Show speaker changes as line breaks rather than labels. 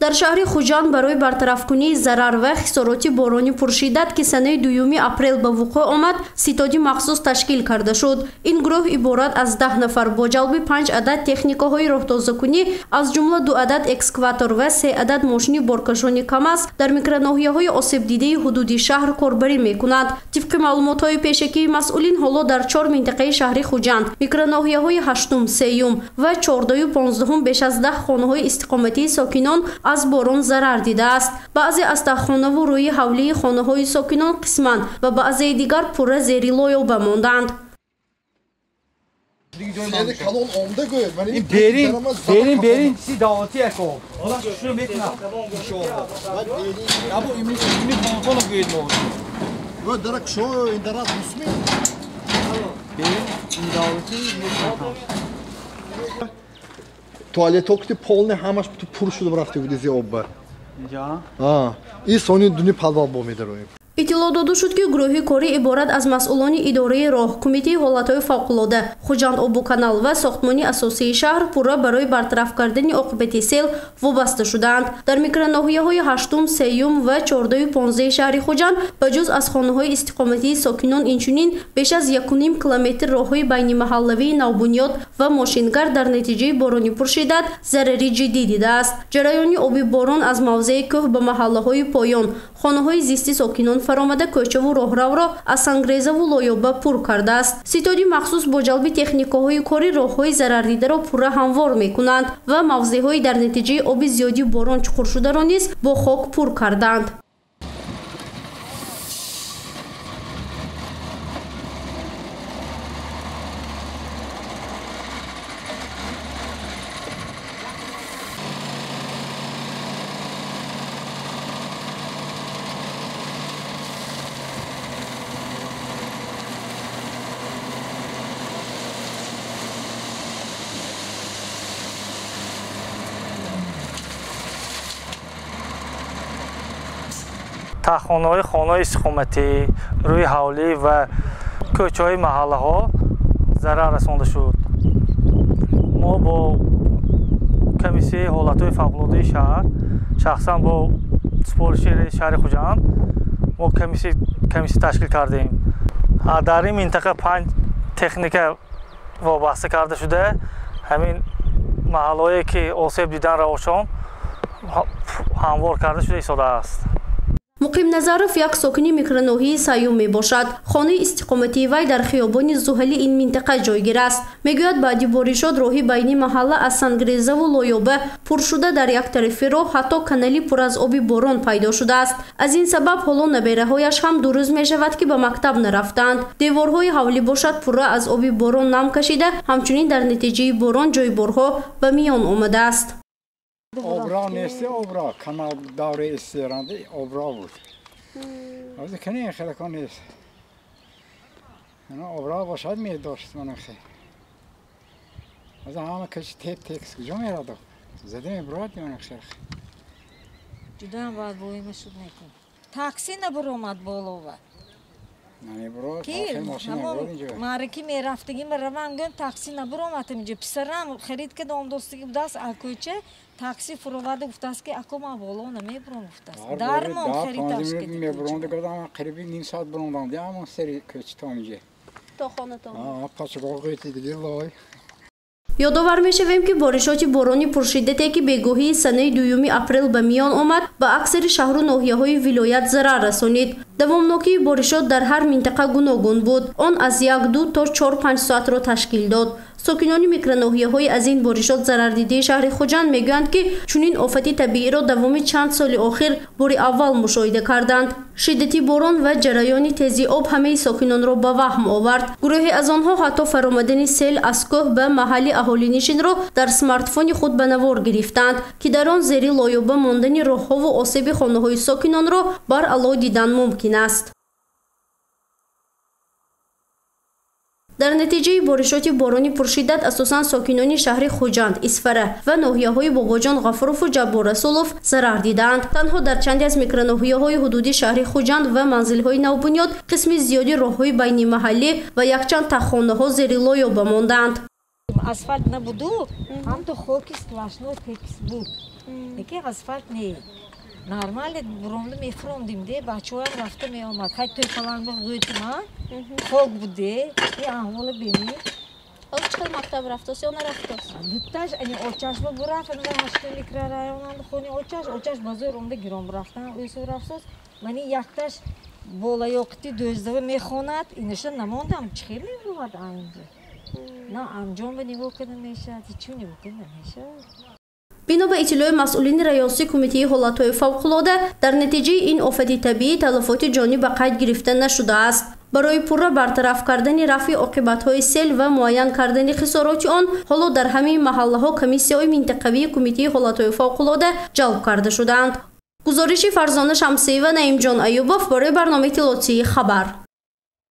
дар шаҳри Хуҷанд барои бартарафкунии зарар ва хисороти борони пуршиддат ки санаи 2 апрел ба вуқӯъ омад, ситоди махсус ташкил карда шуд. Ин гурӯҳ иборат аз 10 нафар бо ҷалби 5 адад техникаҳои роҳтозакунӣ, аз ҷумла 2 адад экскаватор ва 3 адад мошини боркашони камаз дар микроноҳияҳои осебдидаи ҳудуди шаҳр корбарӣ мекунанд. Тибқи маълумотҳои пешакии масъулин, ҳоло дар 4 минтақаи шаҳри Хуҷанд, микроноҳияҳои 8, 3 ва 14 ва 15 беш аз 10 хонаҳои истиқоматии сокинон аз борон зарар дидааст. Баъзе аз таххонаву рӯи ҳавлии хонаҳои сокинон қисман ва баъзеи дигар пурра зери лоёба монданд.
Berin siz davati ekol. Allah şunu metna. İnşallah. Ya bu ümit kontrol göğüdme oldu.
Bu darak şu indarat musmi.
Berin davati metna.
Туалеток ти полный хамаш ту пур шуда рафти будизи обба.
Ja.
И сони дуни подвал бо медароим.
иттилоъ дода шуд ки гурӯҳи корӣ иборат аз масъулони идораи роҳ, кумитаи ҳолатҳои фавқулода, Хуҷанд обуканал ва сохтмони асосии шаҳр пурра барои бартараф кардани оқибати сел вобаста шуданд. Дар микроноҳияҳои 8, 3 ва 14 ва 15 шаҳри Хуҷанд ба ҷуз аз хонаҳои истиқоматии сокинон инчунин беш аз 1.5 километр роҳҳои байнимаҳаллавии навбунёд ва мошингар дар натиҷаи борони пуршиддат зарари ҷиддӣ дидааст. ҷараёни оби борон аз мавзеи кӯҳ ба маҳаллаҳои поён, хонаҳои зисти сокинон фаромада кӯчаву роҳравро аз сангрезаву лоёба пур кардааст. ситоди махсус бо ҷалби техникаҳои кори роҳҳои зарардидаро пурра ҳамвор мекунанд ва мавзеъҳои дар натиҷаи оби зиёди борон чуқуршударо низ бо хок пур карданд.
таххонаҳои хонаҳои истиқоматӣ, рӯи ҳавлӣ ва кӯчаҳои маҳаллаҳо зарар расонда шуд. мо бо комиссияи ҳолатҳои фавқулодаи шаҳр, шахсан бо супориши шаҳри Хуҷанд, мо комиссия ташкил кардем. дар ин минтақа 5 техника вобаста карда шуда, ҳамин маҳаллҳое ки осеб дидан равошон ҳамвор карда шуда истодааст.
Муқим Назаров як сокини микроноҳии 3 мебошад. хонаи истиқоматии вай дар хиёбони Зуҳали ин минтақа ҷойгир аст. мегӯяд баъди боришот роҳи байни маҳалла аз сангрезаву лоёба пур шуда дар як тарафи роҳ ҳатто канали пур аз оби борон пайдо шудааст. аз ин сабаб ҳоло набераҳояш ҳам 2 рӯз мешавад ки ба мактаб нарафтанд. деворҳои ҳавлӣ бошад пурра аз оби борон нам кашида, ҳамчунин дар натиҷаи борон ҷойборҳо ба миён омадааст.
Obra neyse obra, kanal davre istiyorlardı, obra بود. Az کنی خیلی کنیست. نه obra باشد می‌داشت من خیلی. از همه کش تکس کجا می‌رد؟ زده می‌برد من خیلی.
جدا باید بویمش شد نکن. تاکسی نبرد بالا و.
نه برد.
کی؟ مارکی می‌رفتگی می‌روم گن تاکسی نبرد می‌جه. پسرم خرید که دام دوستی بود است اکوچه. تاکسی فرواده گفتاست که اکو ما بالا نمیبرم گفتاست. درمون خریداش که
میبرم دیگه دام قریبی نیم ساعت برام دیگه اما سری کوچ تامجه.
تا خانه تا.
پاسبان دیگه لای.
ёдовар мешавем ки боришоти борони пуршиддате ки бегоҳии санаи 2 апрел ба миён омад ба аксари шаҳру ноҳияҳои вилоят зарар расонид. давомнокии боришот дар ҳар минтақа гуногун буд. он аз 1-2 то 4-5 соатро ташкил дод. сокинони микроноҳияҳои аз ин боришот зарардидаи шаҳри Хуҷанд мегӯянд ки чунин офати табииро давоми чанд соли охир бори аввал мушоҳида карданд. шиддати борон ва ҷараёни тези об ҳамаи сокинонро ба ваҳм овард. гурӯҳе аз онҳо ҳатто фаромадани сел аз кӯҳ ба маҳалли аҳолинишинро дар смартфони худ ба навор гирифтанд ки дар он зери лоёба мондани роҳҳову осеби хонаҳои сокинонро бар ало дидан мумкин аст. дар натиҷаи боришоти борони пуршиддат асосан сокинони шаҳри Хуҷанд, Исфара ва ноҳияҳои Бобоҷон, Ғафурову Ҷабборасулов зарар дидаанд. танҳо дар чанде аз микроноҳияҳои ҳудуди шаҳри Хуҷанд ва манзилҳои навбунёд қисми зиёди роҳҳои байнимаҳаллӣ ва якчанд таххонаҳо зери лоёба монданд.
асфальт набуду, ҳам то хоки сплошной текс буд. یکی اسفالت نه نرمال برامده میفروندیم ده بچه ها رفته می آمد خیلی توی کلان بگوید ما خوب بوده یه احوال بینی
حالا چقدر مکتب رفتاست یا نرفتاست؟
دوتاش این اوچاش با برافت من هشت میکره رایونان خونی اوچاش بازار اونده گیرم برفتن اویسو رفتاست منی یکتاش بالای وقتی دوزده میخوند اینش نموندم چخیل میبود اینجا نه انجام به نگاه کنم میشه هیچی نگاه کنم میشه
бино ба иттилои масъулини раёсии кумитаи ҳолатҳои фавқулода дар натиҷаи ин офати табиӣ талафоти ҷонӣ ба қайд гирифта нашудааст. барои пурра бартараф кардани рафъи оқибатҳои сел ва муайян кардани хисороти он ҳоло дар ҳамаи маҳаллаҳо комиссияҳои минтақавии кумитаи ҳолатҳои фавқулода ҷалб карда шудаанд. гузориши Фарзона Шамсиева, Наимҷон Аюбов барои барномаи Иттилоотии Хабар.